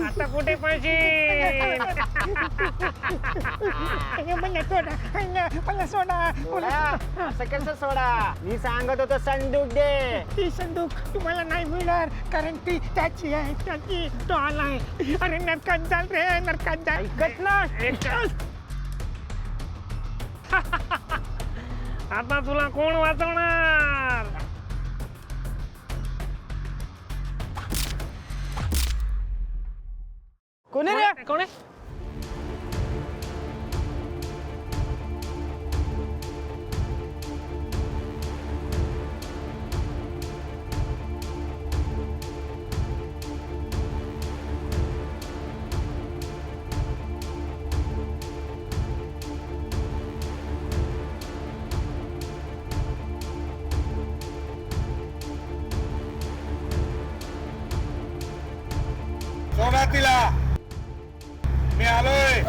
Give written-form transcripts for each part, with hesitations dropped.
आता कुठे पाहिजे? मला सोडा. असं कसं सोडा? मी सांगत होतो संदूक दे. ती संदूक तुम्हाला नाही मिळणार, कारण ती त्याची आहे, त्याची. तो आलाय. अरे नरकात जाल रे, नरकात जाल. ऐकत ना. आता तुला कोण वाचवणार? कोणी रे? कोण आहे? सोडा तिला. मी आलोय.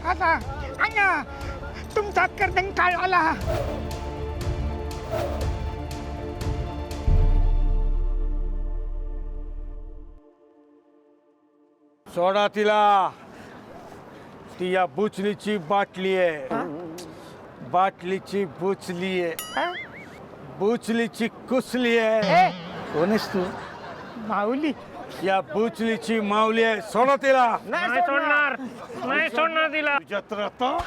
आता अण्णा, तुमचा कर्दन काळ आला. सोडा तिला. ती या बुचलीची बाटली आहे. बाटलीची बुचली आहे. बुचलीची कुसली आहे. कोणीस तू? माऊली. या बुचलीची माऊली आहे. सोडा तिला. नाही सोडणार, नाही सोडणार तिला. तुझ्या तर आता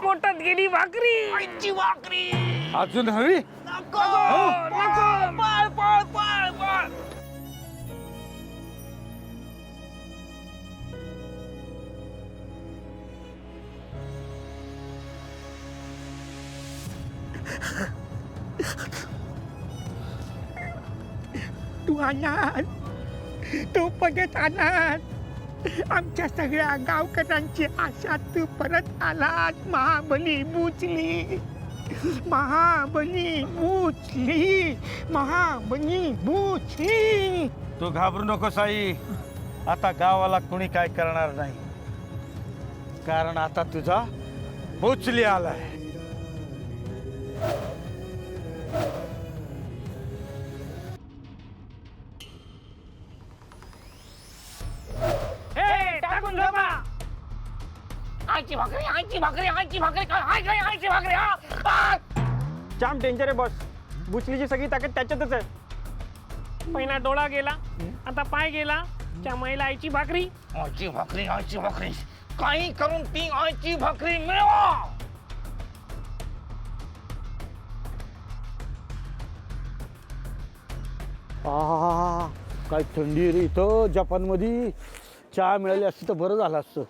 पोटात गेली भाकरी. आईची भाकरी. अजून हवी? नको, नको. पळ, पळ, पळ, पळ. तू अनाथ, तू परत अनाथ. आमच्या सगळ्या गावकऱ्यांची आशा तू परत आलात. महाबली बुचली, महाबली बुचली, महाबली बुचली. तू घाबरू नको साई. आता गावाला कोणी काय करणार नाही, कारण आता तुझा बुचली आलाय. टाकून झोपा. आईची भाकरी, आईची भाकरी, आईची भाकरी. काय आईची भाकरी? जाम डेंजर आहे बॉस. बुचलीची सगळी ताकद त्याच्यातच आहे. पहिला डोळा गेला, आता पाय गेला. त्या महिला आईची भाकरी, आईची भाकरी, आईची भाकरी. काही करून ती आईची भाकरी मिळवा. काय थंडी आहे रे इथं जपान मध्ये. चहा मिळाली असती तर बरं झालं असतं.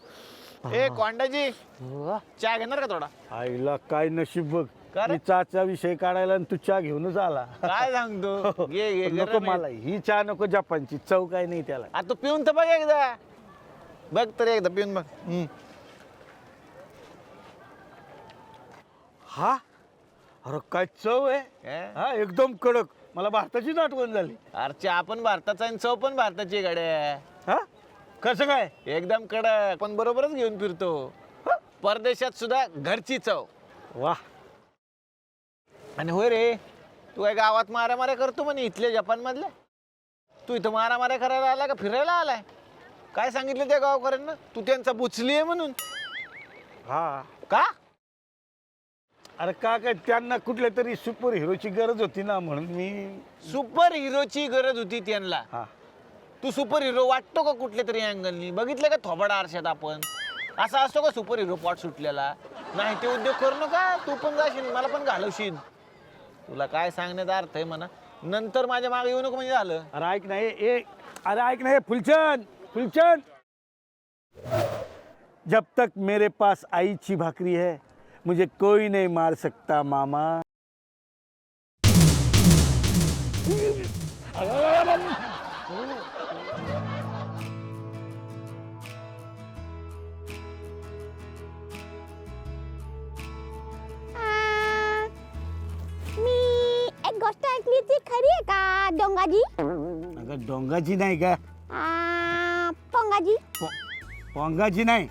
ए कोंडाजी, चहा घेणार का थोडा? आईला काय नशीब बघ. का रे? मी चहाचा विषय काढायला आणि तू चहा घेऊनच आला. काय सांगतो? घे घे नको गरम आहे. मला ही चहा नको. जपानची चव काय नाही त्याला. आता तू पिऊन तर बघ एकदा. बघ तर एकदा पिऊन बघ. हा, अरे काय चव आहे. काय? हा एकदम कडक. मला भारताचीच आठवण झाली. अरे चहा पण भारताचा आणि चव पण भारताची गाड्या. हा, कसं काय? एकदम कडक पण बरोबरच घेऊन फिरतो. परदेशात सुद्धा घरची चव. वा. आणि होय रे, तू काय गावात मारामाऱ्या करतो म्हणे इथल्या जपान मधल्या? तू इथं मारामाऱ्या करायला आलाय का फिरायला आलाय? काय सांगितलं त्या गावकऱ्यांना? तू त्यांचा बुचली आहे म्हणून. हा, का? अरे का काय त्यांना कुठल्या तरी सुपर हिरोची गरज होती ना, म्हणून मी. सुपर हिरोची गरज होती त्यांना. हा, तू सुपर हिरो वाटतो का कुठल्या तरी अँगलनी? बघितलं का थोबाडा आरशात आपण? असा असतो का सुपर हिरो पॉट सुटलेला? नाही ते उद्योग करू नका. तू पण जाशील, मला पण घालवशील. तुला काय सांगण्याचा अर्थ आहे म्हणा. नंतर माझ्या मागे येऊ नको म्हणजे झालं. अरे ऐक नाही. अरे ऐक नाही फुलचंद. फुलचंद, जब तक मेरे पास आईची भाकरी है मुझे कोई नहीं मार सकता मामा. मी एक गोष्ट ऐकली ती खरी आहे का डोंगाजी? अगं डोंगाची नाही का? पोंगाजी पोंगाची नाही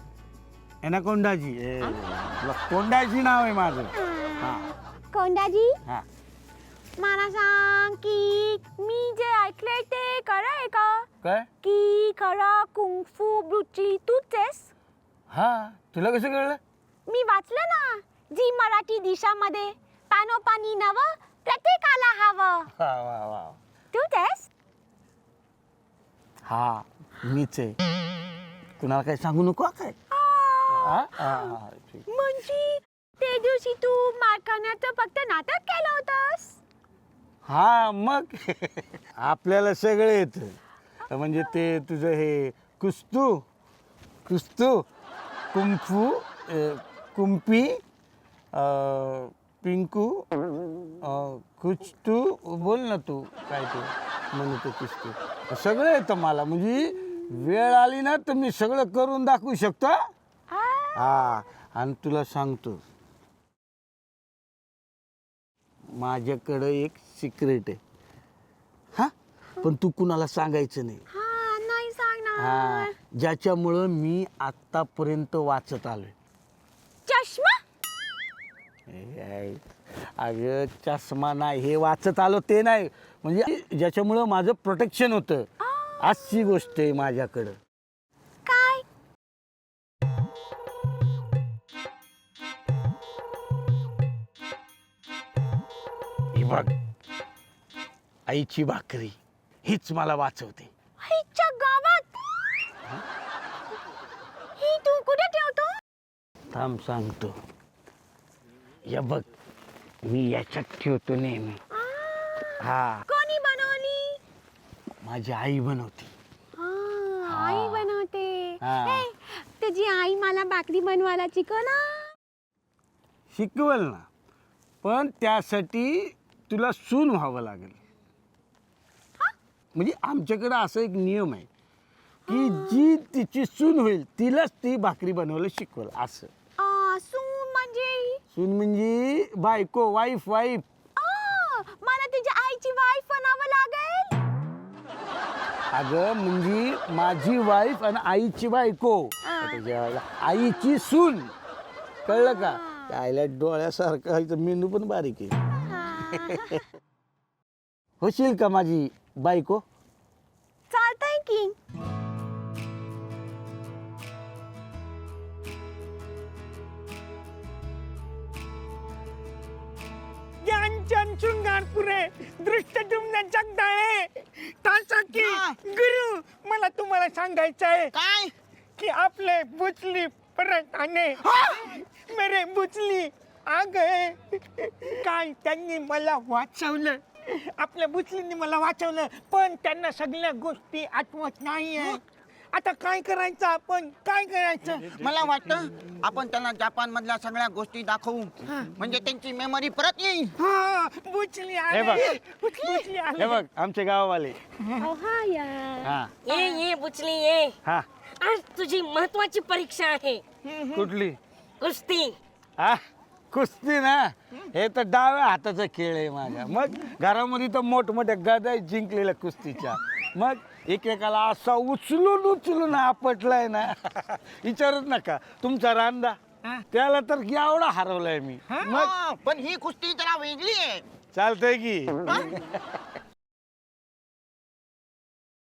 एनाकोंडाची कोंडाची नाव आहे माझं. हा कोंडाजी हा मला सांग की मी जे ऐकलंय ते खरं आहे का काय की खरं कुंगफू ब्रुची तूच आहेस? हा तुला कसं कळलं? मी वाचलं ना जी मराठी दिशामध्ये पानोपानी नवं प्रत्येकाला हवं. वा वा वा तूच आहेस? हा मीच आहे. कुणाला काही सांगू नको काय. हा? हा, ठीक. म्हणजे ते दिवशी तू मारखान्याचं फक्त नाटक केलं होतंस? हा मग आपल्याला सगळं येतं. म्हणजे ते तुझं हे कुस्तू कुस्तू कुंफू कुंपी पिंकू कुछ तू बोल ना तू काय ते म्हणतो कुस्तू सगळं येतं मला. म्हणजे वेळ आली ना तर मी सगळं करून दाखवू शकतो. हा आणि तुला सांगतो माझ्याकडं एक सिक्रेट आहे. हा पण तू कुणाला सांगायचं नाही. हा नाही सांगणार. हा ज्याच्यामुळं मी आत्तापर्यंत वाचत आलोय. चष्मा? अगं चष्मा नाही हे वाचत आलो ते नाही. म्हणजे ज्याच्यामुळं माझं प्रोटेक्शन होतं. अशी गोष्ट आहे माझ्याकडं. काय? ही बघ आईची भाकरी हीच मला वाचवते. आईच्या गावात ही तू कुठे ठेवतो? थांब सांगतो. या बघ मी याच्यात ठेवतो नेहमी. हा कोणी बनवली? माझी आई बनवते. आई बनवते. हा. हे, तुझी आई मला भाकरी बनवायला शिकवला. शिकवल ना पण त्यासाठी तुला सून व्हावं लागेल. म्हणजे आमच्याकडं असं एक नियम आहे की जी तिची सून होईल तिलाच ती भाकरी बनवायला शिकवल असं. सून म्हणजे? सून म्हणजे बायको वाईफ वाईफ. मला तुझ्या आईची वाईफ बनावं लागेल. अगं म्हणजे माझी वाईफ आणि आईची बायको. त्याच्या आईची सून कळलं का? त्या आईला डोळ्यासारखं आहे, मेंदू पण बारीक आहे. होशील का माझी बायको? चालतंय की. ज्ञानचंद शृंगारपुरे दृष्टद्युम्न जगदाळे टाचाकी गुरु मला तुम्हाला सांगायचं आहे काय? की आपले बुचली परत आणे. मेरे बुचली आ गए. काय त्यांनी मला वाचवलं. आपल्या बुचलींनी मला वाचवलं पण त्यांना सगळ्या गोष्टी आठवत नाहीये. आता काय करायचं आपण काय करायचं? मला वाटतं आपण त्यांना जपान मधल्या सगळ्या गोष्टी दाखवू म्हणजे त्यांची मेमरी परत येईल. हा बुचली हे बघ. आले. बुचली आले. हे बघ आमचे गाववाले. हा ये ये बुचली ये. हा आज तुझी महत्वाची परीक्षा आहे. कुठली? कुस्ती. हा कुस्ती ना हे तर डाव्या हाताचा खेळ आहे माझ्या. मग घरामध्ये तर मोठमोठ्या गदा जिंकलेल्या कुस्तीच्या. मग एकेकाला असा उचलून उचलून आपटलाय ना विचारत नका. तुमचा रांदा त्याला तर एवढा हरवलाय मी. मग पण ही कुस्ती जरा वेगळी आहे. चालतंय की